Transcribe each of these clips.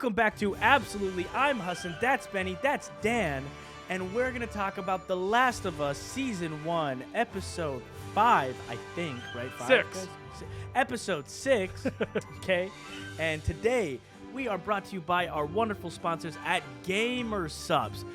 Welcome back to Absolutely. I'm Hassan, that's Benny, that's Dan, and we're going to talk about The Last of Us Season 1, Episode 5, I think, right? 6. Episode 6, okay? And today, we are brought to you by our wonderful sponsors at Gamer Subs.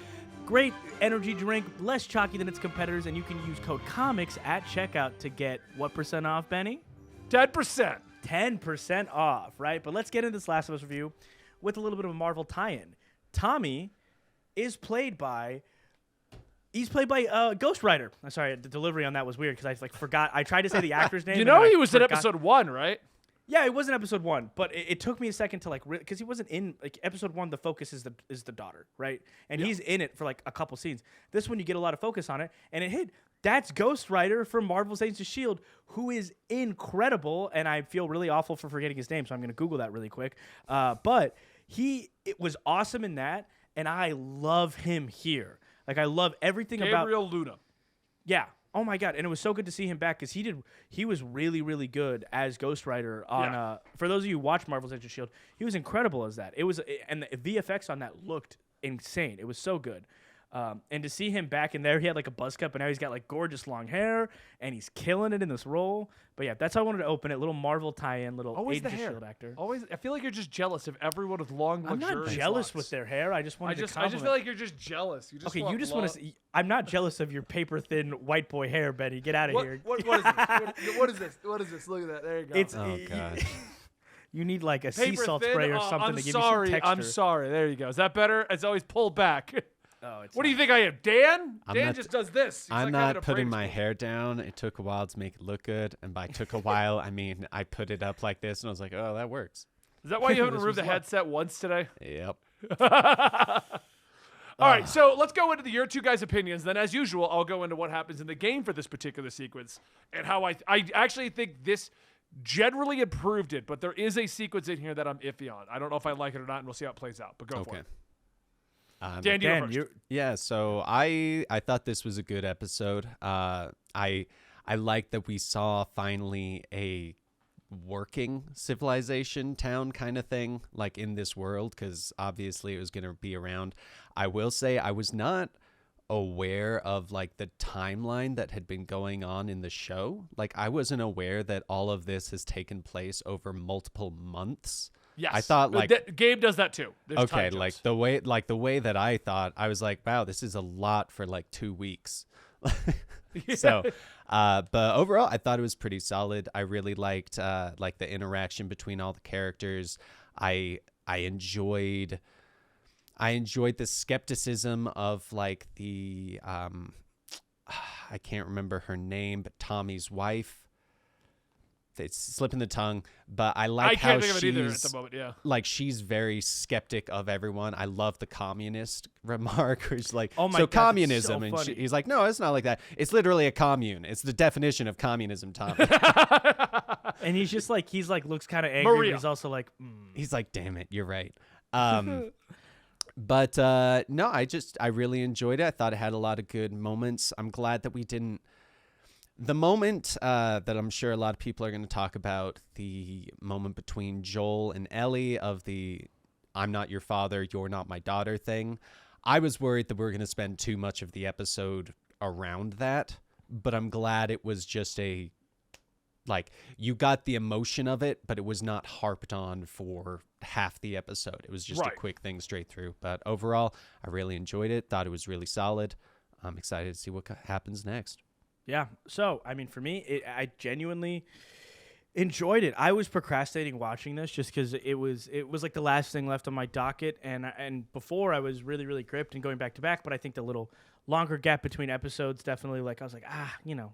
Great energy drink, less chalky than its competitors, and you can use code COMICS at checkout to get what percent off, Benny? 10%. 10% off, right? But let's get into this Last of Us review with a little bit of a Marvel tie-in. Tommy is played by... He's played by Ghost Rider. I'm sorry, the delivery on that was weird because I forgot. I tried to say the actor's name. You know he was in episode 1, right? Yeah, it was in episode 1, but it took me a second to because he wasn't in episode 1. The focus is the daughter, right? And he's in it for a couple scenes. This one you get a lot of focus on it, and it hit. That's Ghost Rider from Marvel's Agents of S.H.I.E.L.D., who is incredible, and I feel really awful for forgetting his name, so I'm going to Google that really quick. But it was awesome in that, and I love him here. I love everything about Gabriel Luna. Yeah. Oh my God. And it was so good to see him back because he was really, really good as Ghost Rider on for those of you who watch Marvel's Agents of S.H.I.E.L.D., he was incredible as that. And the VFX on that looked insane. It was so good. And to see him back in there, he had a buzz cut, but now he's got gorgeous long hair and he's killing it in this role. But yeah, that's how I wanted to open it. Little Marvel tie-in, little Agents of S.H.I.E.L.D. actor. Always, I feel like you're just jealous of everyone with long, I'm luxurious not jealous locks. with their hair. I just wanted to compliment. I just feel like you're just jealous. You just you just want to. I'm not jealous of your paper-thin white boy hair, Betty. Get out of here. What is this? What is this? What is this? Look at that. There you go. Oh, God. You need a sea Paper salt thin? spray or Oh, something to give you some texture. I'm sorry. There you go. Is that better? It's always pulled back. Oh, it's What do you think I am, Dan? I'm Dan not- just does this. He's I'm like not having a putting brain my tumor. hair down. It took a while to make it look good. And by took a while, I mean I put it up like this, and I was like, oh, that works. Is that why you haven't This removed was the headset once today? Yep. All right, so let's go into your two guys' opinions. Then, as usual, I'll go into what happens in the game for this particular sequence and how I actually think this generally improved it, but there is a sequence in here that I'm iffy on. I don't know if I like it or not, and we'll see how it plays out. But go for Okay. it. Dan, you go Dan, first. Yeah, so I thought this was a good episode. I like that we saw finally a working civilization town kind of thing in this world, because obviously it was going to be around. I will say I was not aware of the timeline that had been going on in the show. I wasn't aware that all of this has taken place over multiple months. Yes, I thought Gabe does that too. There's okay, time jumps. the way that I thought, I was like, wow, this is a lot for 2 weeks. So, but overall, I thought it was pretty solid. I really liked the interaction between all the characters. I enjoyed the skepticism of the I can't remember her name, but Tommy's wife. It's slipping the tongue, but I like how can't think of it either at she's the moment. Yeah, she's very skeptic of everyone. I love the communist remark where she's like, Oh my so God, that's communism, so and funny. he's like, no, it's not like that. It's literally a commune. It's the definition of communism, Tommy. And he's just looks kind of angry, Maria. but he's also He's like, damn it, you're right. But no, I really enjoyed it. I thought it had a lot of good moments. I'm glad that we didn't. The moment that I'm sure a lot of people are going to talk about, the moment between Joel and Ellie of the I'm not your father, you're not my daughter thing. I was worried that we were going to spend too much of the episode around that, but I'm glad it was just you got the emotion of it, but it was not harped on for half the episode. It was just a quick thing straight through. But overall, I really enjoyed it. Thought it was really solid. I'm excited to see what happens next. Yeah. So, I mean, for me, I genuinely enjoyed it. I was procrastinating watching this just because it was the last thing left on my docket, and before I was really, really gripped and going back to back. But I think the little longer gap between episodes definitely I was like,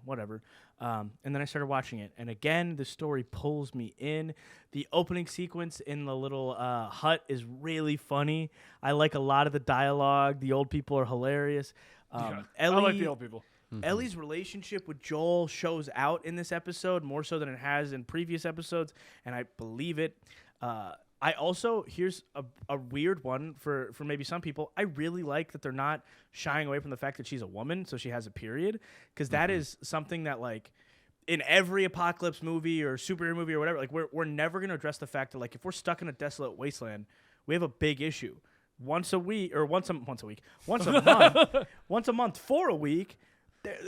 whatever. And then I started watching it, and again, the story pulls me in. The opening sequence in the little hut is really funny. I like a lot of the dialogue. The old people are hilarious. I Ellie, like the old people. Ellie's relationship with Joel shows out in this episode more so than it has in previous episodes, and I believe it. I also, here's a weird one for maybe some people. I really like that they're not shying away from the fact that she's a woman, so she has a period, because that is something that in every apocalypse movie or superhero movie or whatever, we're never going to address the fact that if we're stuck in a desolate wasteland, we have a big issue. Once a week, or once a month, once a month for a week,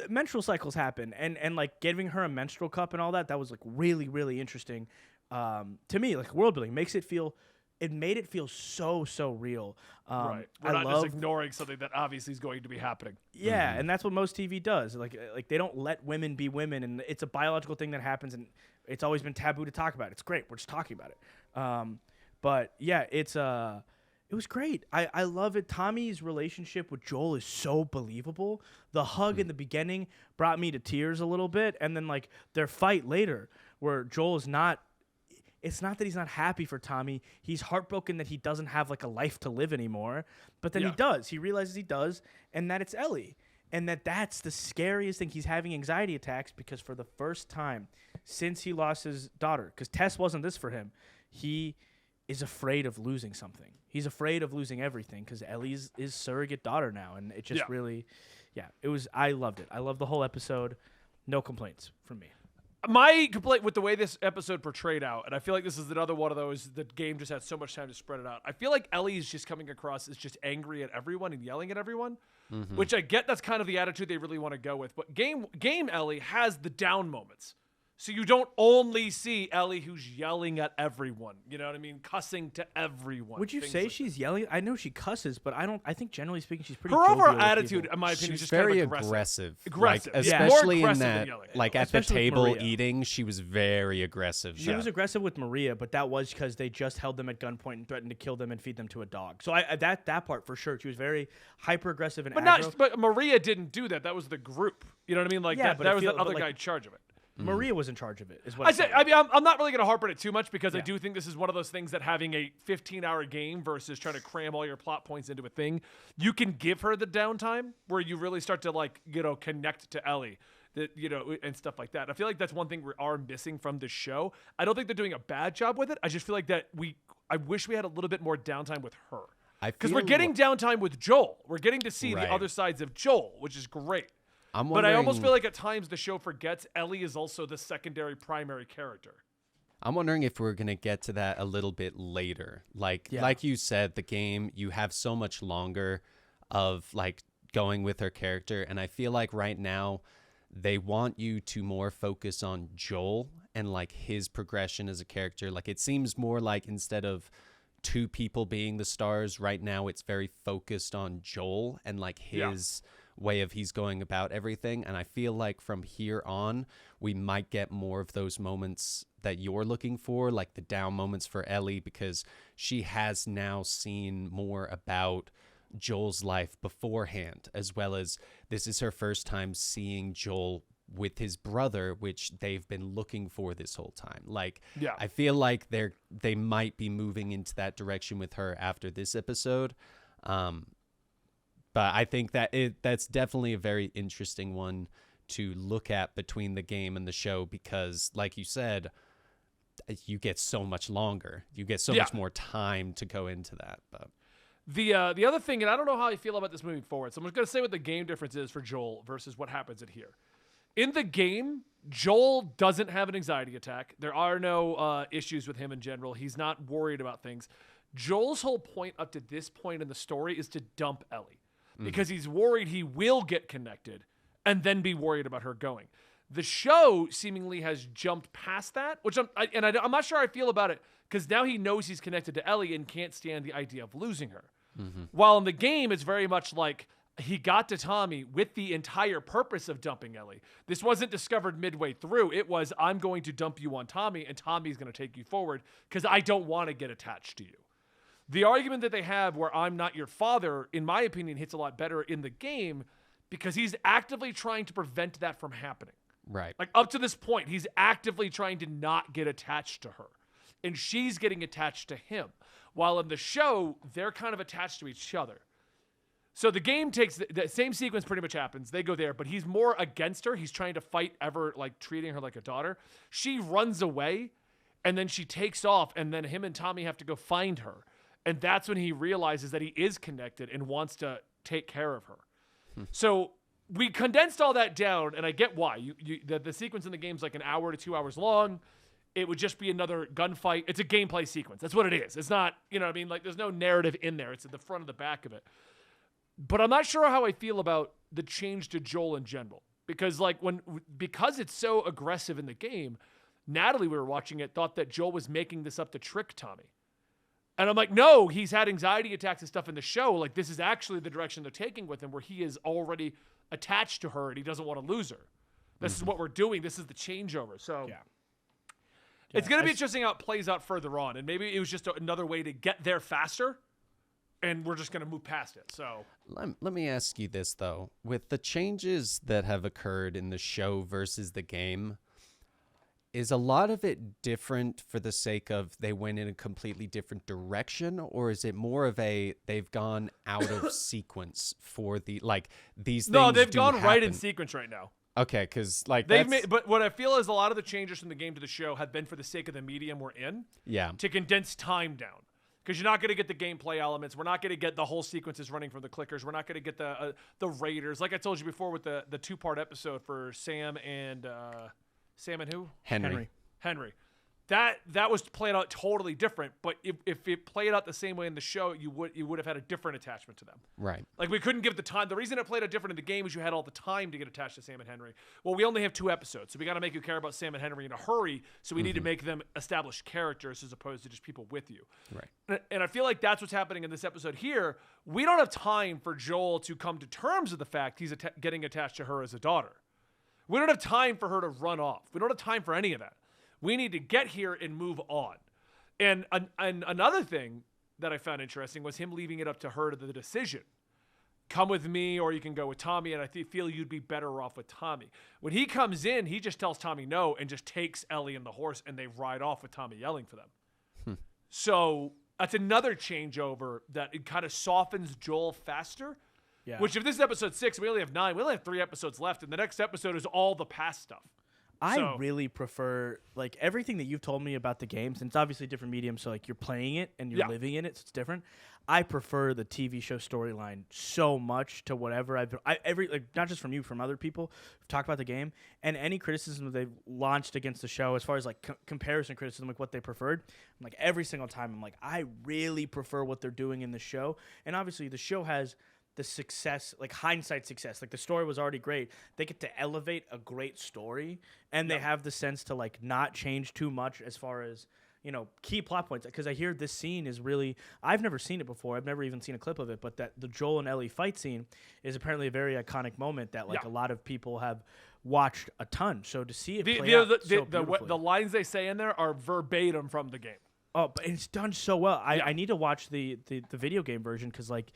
menstrual cycles happen, and like giving her a menstrual cup and all that was like really, really interesting to me. Like world building made it feel so real. Right. We're not just ignoring something that obviously is going to be happening. Yeah, and that's what most TV does. Like they don't let women be women, and it's a biological thing that happens, and it's always been taboo to talk about. It's great. We're just talking about it. But yeah, it was great. I love it. Tommy's relationship with Joel is so believable. The hug in the beginning brought me to tears a little bit, and then like their fight later, where Joel is not. It's not that he's not happy for Tommy. He's heartbroken that he doesn't have like a life to live anymore. But then he does. He realizes he does, and that it's Ellie. And that's the scariest thing. He's having anxiety attacks because for the first time since he lost his daughter, because Tess wasn't this for him, he is afraid of losing something. He's afraid of losing everything because Ellie's his surrogate daughter now. And it just really, I loved it. I loved the whole episode. No complaints from me. My complaint with the way this episode portrayed out, and I feel like this is another one of those, the game just had so much time to spread it out. I feel like Ellie is just coming across as just angry at everyone and yelling at everyone, which I get that's kind of the attitude they really want to go with. But game Ellie has the down moments. So you don't only see Ellie who's yelling at everyone. You know what I mean? Cussing to everyone. Would you say she's yelling? I know she cusses, but I think generally speaking, she's pretty. Her jovial overall with attitude, people. in my opinion, is She's just very kind of aggressive. Aggressive, like, yeah. especially More in aggressive than that, yelling. like at the Especially with table Maria. eating, she was very aggressive. She was aggressive with Maria, but that was because they just held them at gunpoint and threatened to kill them and feed them to a dog. So that part for sure, she was very hyper aggressive and aggro. But Maria didn't do that. That was the group. You know what I mean? Like Yeah, that but was the other like, guy in charge of it. Maria was in charge of it. Is what I I'm say. saying. I mean, I'm not really going to harp on it too much because I do think this is one of those things that having a 15-hour game versus trying to cram all your plot points into a thing, you can give her the downtime where you really start to connect to Ellie, and stuff like that. I feel like that's one thing we are missing from the show. I don't think they're doing a bad job with it. I just feel like I wish we had a little bit more downtime with her because we're getting downtime with Joel. We're getting to see the other sides of Joel, which is great. But I almost feel like at times the show forgets Ellie is also the secondary primary character. I'm wondering if we're going to get to that a little bit later. Like you said, the game, you have so much longer of like going with her character. And I feel like right now they want you to more focus on Joel and like his progression as a character. Like it seems more like instead of two people being the stars right now, it's very focused on Joel and like his way of he's going about everything. And I feel like from here on we might get more of those moments that you're looking for, like the down moments for Ellie, because she has now seen more about Joel's life beforehand, as well as this is her first time seeing Joel with his brother, which they've been looking for this whole time. I feel like they might be moving into that direction with her after this episode. But I think that that's definitely a very interesting one to look at between the game and the show because, like you said, you get so much longer. You get so much more time to go into that. But the other thing, and I don't know how I feel about this moving forward, so I'm just going to say what the game difference is for Joel versus what happens in here. In the game, Joel doesn't have an anxiety attack. There are no issues with him in general. He's not worried about things. Joel's whole point up to this point in the story is to dump Ellie. Because he's worried he will get connected and then be worried about her going. The show seemingly has jumped past that, which I'm not sure how I feel about it because now he knows he's connected to Ellie and can't stand the idea of losing her. While in the game, it's very much like he got to Tommy with the entire purpose of dumping Ellie. This wasn't discovered midway through. It was, I'm going to dump you on Tommy and Tommy's going to take you forward because I don't want to get attached to you. The argument that they have where I'm not your father, in my opinion, hits a lot better in the game because he's actively trying to prevent that from happening. right. Like up to this point, he's actively trying to not get attached to her. And she's getting attached to him. While in the show, they're kind of attached to each other. So the game takes the same sequence pretty much happens. They go there, but he's more against her. He's trying to fight ever, like treating her like a daughter. She runs away and then she takes off and then him and Tommy have to go find her. And that's when he realizes that he is connected and wants to take care of her. So we condensed all that down, and I get why. The sequence in the game is like an hour to 2 hours long. it would just be another gunfight. It's a gameplay sequence. That's what it is. It's not, you know what I mean? Like, there's no narrative in there. It's at the front and the back of it. But I'm not sure how I feel about the change to Joel in general. Because, like, because it's so aggressive in the game, Natalie, we were watching it, thought that Joel was making this up to trick Tommy. And I'm like, no, he's had anxiety attacks and stuff in the show. Like, this is actually the direction they're taking with him, where he is already attached to her and he doesn't want to lose her. This is what we're doing. This is the changeover. So it's going to be interesting how it plays out further on. And maybe it was just another way to get there faster, and we're just going to move past it. So let me ask you this, though. With the changes that have occurred in the show versus the game, is a lot of it different for the sake of they went in a completely different direction, or is it more of a they've gone out of sequence for the, like, these things? No, they've do gone right in happen? sequence right now. Okay, because like They've made, but what I feel is a lot of the changes from the game to the show have been for the sake of the medium we're in. Yeah. To condense time down, because you're not going to get the gameplay elements. We're not going to get the whole sequences running from the clickers. We're not going to get the raiders. Like I told you before with the 2-part episode for Sam and who? Henry. That was played out totally different. But if it played out the same way in the show, you would have had a different attachment to them. Right. Like, we couldn't give the time. The reason it played out different in the game is you had all the time to get attached to Sam and Henry. Well, we only have 2 episodes, so we got to make you care about Sam and Henry in a hurry. So we need to make them established characters as opposed to just people with you. Right. And I feel like that's what's happening in this episode here. We don't have time for Joel to come to terms with the fact he's getting attached to her as a daughter. We don't have time for her to run off. We don't have time for any of that. We need to get here and move on. And another thing that I found interesting was him leaving it up to her to the decision. Come with me, or you can go with Tommy, and I feel you'd be better off with Tommy. When he comes in, he just tells Tommy no and just takes Ellie and the horse, and they ride off with Tommy yelling for them. So that's another changeover that it kind of softens Joel faster. Yeah. Which, if this is episode 6, we only have 9. We only have 3 episodes left, and the next episode is all the past stuff. I really prefer, like, everything that you've told me about the games, and it's obviously a different medium, so, like, you're playing it and you're living in it, so it's different. I prefer the TV show storyline so much to whatever not just from you, from other people who've talked about the game, and any criticism that they've launched against the show as far as, like, comparison criticism, like what they preferred. I'm like, every single time, I'm like, I really prefer what they're doing in the show. And obviously the show has the success, like hindsight success. Like, the story was already great. They get to elevate a great story, and they have the sense to, like, not change too much as far as, you know, key plot points. Because I hear this scene is really, I've never seen it before. I've never even seen a clip of it, but that the Joel and Ellie fight scene is apparently a very iconic moment that, like, a lot of people have watched a ton. So to see it play out so beautifully. The lines they say in there are verbatim from the game. Oh, but it's done so well. I need to watch the video game version, because, like,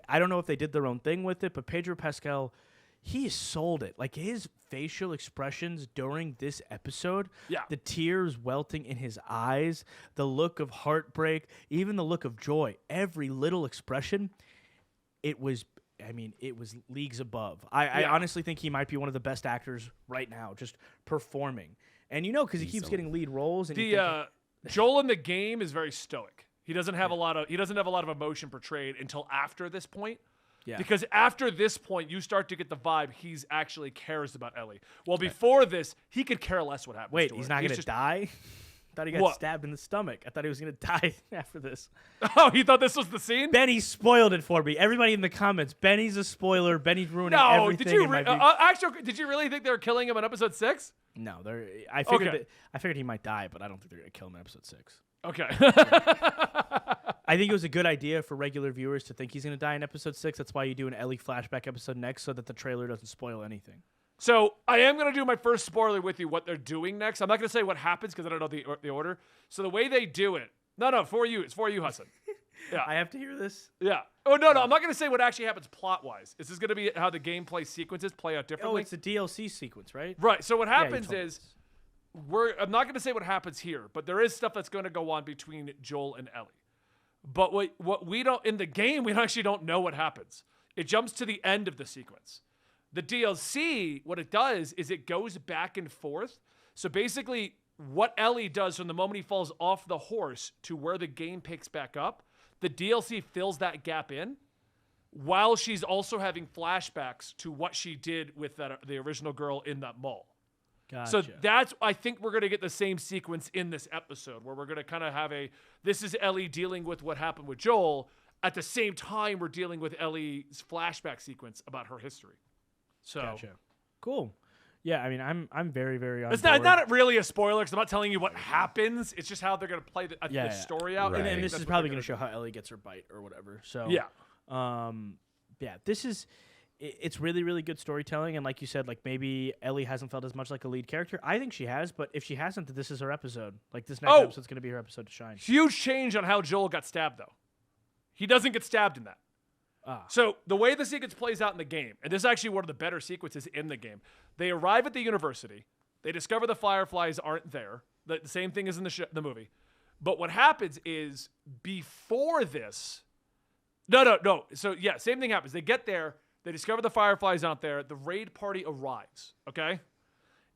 I don't know if they did their own thing with it, but Pedro Pascal, he sold it. Like, his facial expressions during this episode, the tears welting in his eyes, the look of heartbreak, even the look of joy, every little expression, it was leagues above. I honestly think he might be one of the best actors right now, just performing. And, you know, because he keeps getting lead roles. And Joel in the game is very stoic. He doesn't have a lot of emotion portrayed until after this point. Yeah. Because after this point, you start to get the vibe he's actually cares about Ellie. Well, before this, he could care less what happens. Wait, to he's her. not going to die? I thought he got stabbed in the stomach. I thought he was going to die after this. Oh, he thought this was the scene? Benny spoiled it for me. Everybody in the comments, Benny's a spoiler. Benny's ruining everything. Actually, did you really think they were killing him in episode 6? No, I figured he might die, but I don't think they're going to kill him in episode 6. Okay. I think it was a good idea for regular viewers to think he's going to die in episode 6. That's why you do an Ellie flashback episode next, so that the trailer doesn't spoil anything. So I am going to do my first spoiler with you, what they're doing next. I'm not going to say what happens because I don't know the order. So the way they do it. No, for you. It's for you, Hassan. Yeah. I have to hear this? Yeah. Oh, no. I'm not going to say what actually happens plot-wise. This is going to be how the gameplay sequences play out differently. Oh, it's a DLC sequence, right? Right. So what happens is... I'm not going to say what happens here, but there is stuff that's going to go on between Joel and Ellie. But what we don't in the game, we actually don't know what happens. It jumps to the end of the sequence. The DLC, what it does is it goes back and forth. So basically, what Ellie does from the moment he falls off the horse to where the game picks back up, the DLC fills that gap in, while she's also having flashbacks to what she did with the original girl in that mall. So Gotcha. that's, I think we're going to get the same sequence in this episode where we're going to kind of have this is Ellie dealing with what happened with Joel. At the same time, we're dealing with Ellie's flashback sequence about her history. So Gotcha. Cool. Yeah, I mean, I'm very, very on it's board. not really a spoiler because I'm not telling you what happens. It's just how they're going to play the story out. Right. And this that's is what probably they're going to show gonna how Ellie gets her bite or whatever. So Yeah. yeah, this is it's really, really good storytelling. And like you said, like maybe Ellie hasn't felt as much like a lead character. I think she has, but if she hasn't, then this is her episode. Like this next episode's going to be her episode to shine. Huge change on how Joel got stabbed, though. He doesn't get stabbed in that. So the way the sequence plays out in the game, and this is actually one of the better sequences in the game, they arrive at the university. They discover the Fireflies aren't there. The same thing as in the movie. But what happens is before this, no. So yeah, same thing happens. They get there. They discover the Fireflies aren't there. The raid party arrives. Okay.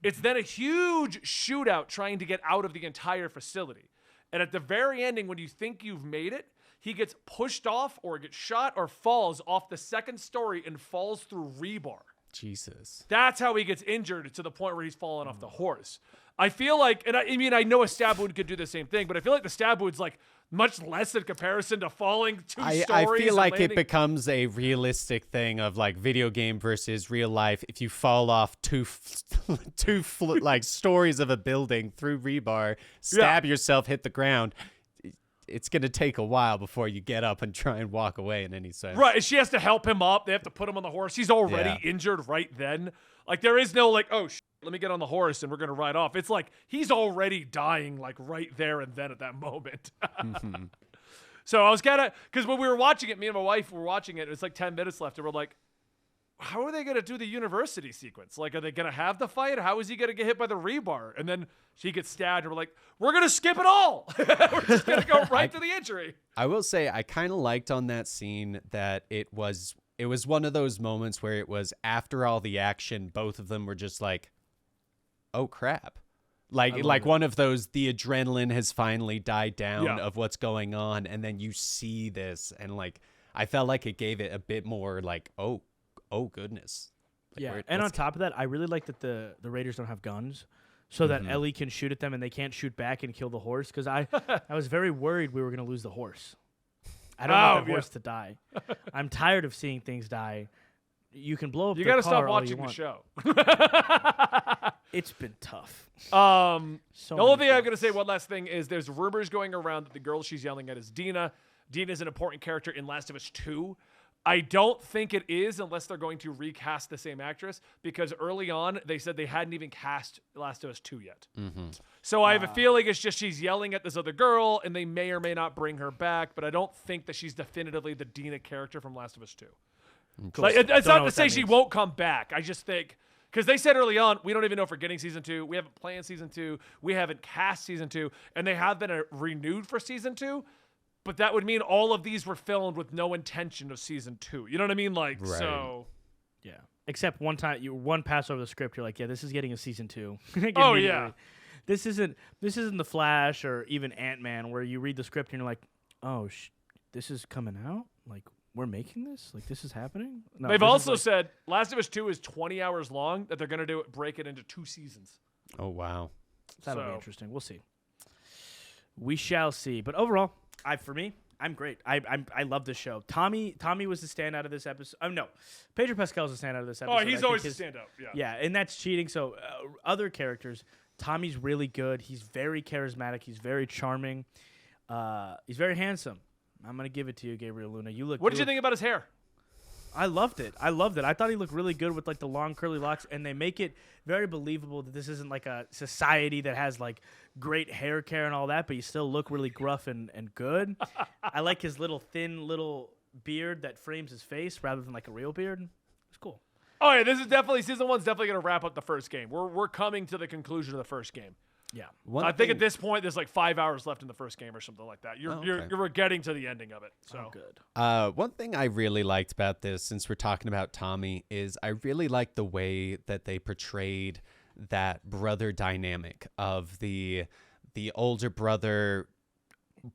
It's then a huge shootout trying to get out of the entire facility. And at the very ending, when you think you've made it, he gets pushed off or gets shot or falls off the second story and falls through rebar. Jesus. That's how he gets injured to the point where he's falling off the horse. I feel like, and I mean, I know a stab wound could do the same thing, but I feel like the stab wound's like much less in comparison to falling two stories. I feel and like it landing. becomes a realistic thing of like video game versus real life. If you fall off two like stories of a building through rebar, stab yourself, hit the ground, it's going to take a while before you get up and try and walk away in any sense. Right, and she has to help him up. They have to put him on the horse. He's already injured right then. Like, there is no, like, oh, let me get on the horse and we're going to ride off. It's like he's already dying, like, right there and then at that moment. So I was kind of, because when we were watching it, me and my wife were watching it, it's like 10 minutes left, and we're like, how are they going to do the university sequence? Like, are they going to have the fight? How is he going to get hit by the rebar? And then she gets stabbed, and we're like, we're going to skip it all. We're just going to go right to the injury. I will say I kind of liked on that scene that it was one of those moments where it was after all the action, both of them were just like, oh crap. Like one of those, the adrenaline has finally died down of what's going on, and then you see this, and like I felt like it gave it a bit more like, oh goodness. Like, and on top of that, I really like that the Raiders don't have guns, so that Ellie can shoot at them and they can't shoot back and kill the horse. Because I was very worried we were going to lose the horse. I don't want the horse to die. I'm tired of seeing things die. You can blow up. You got to stop watching the show. It's been tough. The only thing I'm going to say, one last thing, is there's rumors going around that the girl she's yelling at is Dina. Dina's an important character in Last of Us 2. I don't think it is unless they're going to recast the same actress, because early on they said they hadn't even cast Last of Us 2 yet. So I have a feeling it's just she's yelling at this other girl and they may or may not bring her back, but I don't think that she's definitively the Dina character from Last of Us 2. Cool. Like, it's not to say she means. won't come back. I just think, because they said early on, we don't even know if we're getting season 2. We haven't planned season 2. We haven't cast season 2. And they have been renewed for season 2. But that would mean all of these were filmed with no intention of season 2. You know what I mean? Like, Right. so. Yeah. Except one time, one pass over the script, you're like, yeah, this is getting a season 2. Oh, yeah. This isn't The Flash or even Ant-Man, where you read the script and you're like, oh, this is coming out? Like, we're making this? Like, this is happening? No, They've this is also like- said Last of Us 2 is 20 hours long, that they're going to break it into 2 seasons. Oh wow. That'll be So- interesting. We'll see. We shall see. But overall, for me, I'm great. I love this show. Tommy was the standout of this episode. Oh no, Pedro Pascal's the standout of this episode. Oh, he's always the standout. Yeah. Yeah, and that's cheating. So other characters, Tommy's really good. He's very charismatic. He's very charming. He's very handsome. I'm gonna give it to you, Gabriel Luna. You look. What did you think about his hair? I loved it. I thought he looked really good with like the long curly locks, and they make it very believable that this isn't like a society that has like great hair care and all that, but you still look really gruff and good. I like his thin little beard that frames his face rather than like a real beard. It's cool. Oh yeah, this is definitely season 1's definitely going to wrap up the first game. We're coming to the conclusion of the first game. Yeah. I think at this point there's like 5 hours left in the first game or something like that. You're getting to the ending of it. So good. One thing I really liked about this, since we're talking about Tommy, is I really liked the way that they portrayed that brother dynamic of the older brother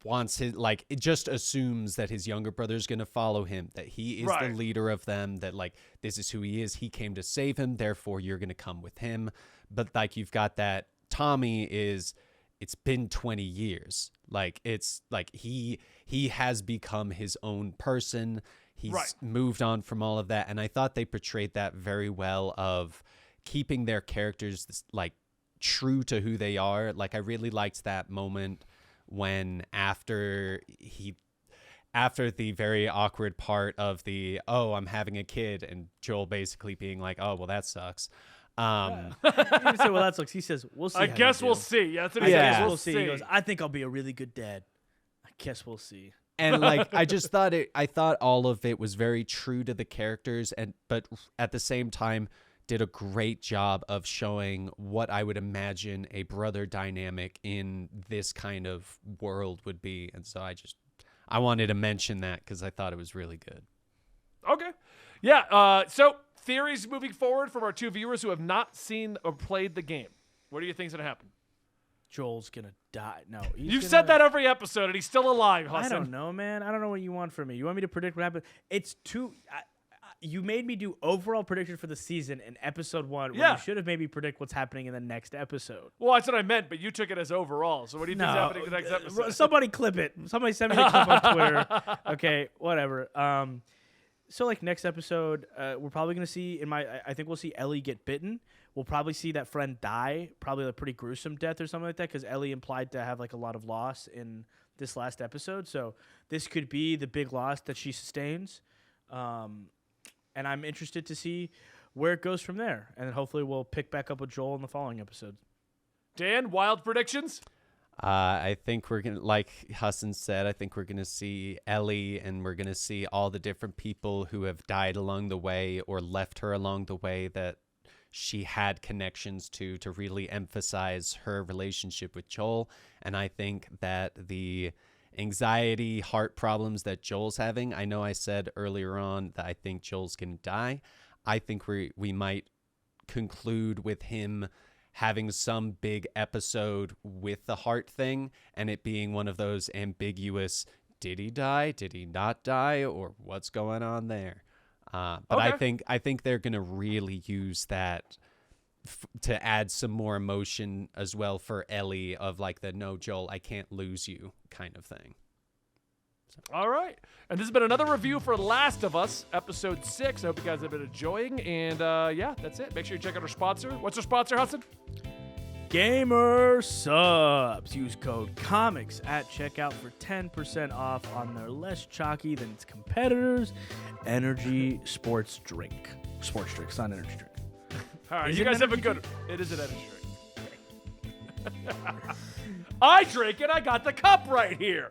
wants his, like, it just assumes that his younger brother's going to follow him, that he is the Right. leader of them, that, like, this is who he is. He came to save him, therefore you're going to come with him. But, like, you've got that Tommy is, it's been 20 years. Like, it's like he has become his own person. He's Right. moved on from all of that. And I thought they portrayed that very well, of keeping their characters, like, true to who they are. Like, I really liked that moment when after the very awkward part of the, oh, I'm having a kid, and Joel basically being like, oh, well, that sucks. He didn't say, well, that sucks. He says, we'll see. I how guess you we'll do. see. Yeah, that's what he Yeah. says. I guess We'll we'll see. see. He goes, I think I'll be a really good dad. I guess we'll see. And, like, I just thought I thought all of it was very true to the characters, but at the same time did a great job of showing what I would imagine a brother dynamic in this kind of world would be. And so I wanted to mention that because I thought it was really good. Okay. Yeah. So theories moving forward from our two viewers who have not seen or played the game. What do you think's gonna happen? Joel's going to die. No. You've said that every episode, and he's still alive, I Hassan. don't know, man. I don't know what you want from me. You want me to predict what happened? It's too. You made me do overall prediction for the season in episode 1. When Yeah. you should have made me predict what's happening in the next episode. Well, that's what I meant, but you took it as overall. So what do you think's happening in the next episode? Somebody clip it. Somebody send me a clip on Twitter. Okay, whatever. So like next episode, we're probably gonna see I think we'll see Ellie get bitten. We'll probably see that friend die, probably a pretty gruesome death or something like that, because Ellie implied to have like a lot of loss in this last episode. So this could be the big loss that she sustains. And I'm interested to see where it goes from there. And then hopefully we'll pick back up with Joel in the following episode. Dan, wild predictions? I think we're going to, like Hassan said, I think we're going to see Ellie, and we're going to see all the different people who have died along the way or left her along the way that she had connections to really emphasize her relationship with Joel. And I think that the anxiety, heart problems that Joel's having, I know I said earlier on that I think Joel's going to die. I think we might conclude with him having some big episode with the heart thing, and it being one of those ambiguous, did he die, did he not die, or what's going on there. But Okay. I think they're going to really use that to add some more emotion as well for Ellie, of like the, no, Joel, I can't lose you kind of thing. All right. And this has been another review for Last of Us, episode 6. I hope you guys have been enjoying. And yeah, that's it. Make sure you check out our sponsor. What's our sponsor, Hudson? Gamer Subs. Use code COMICS at checkout for 10% off on their less chalky than its competitors' energy sports drink. Sports drink, it's not an energy drink. All right. Is You it guys an have a energy good. It is an energy drink. I drink it. I got the cup right here.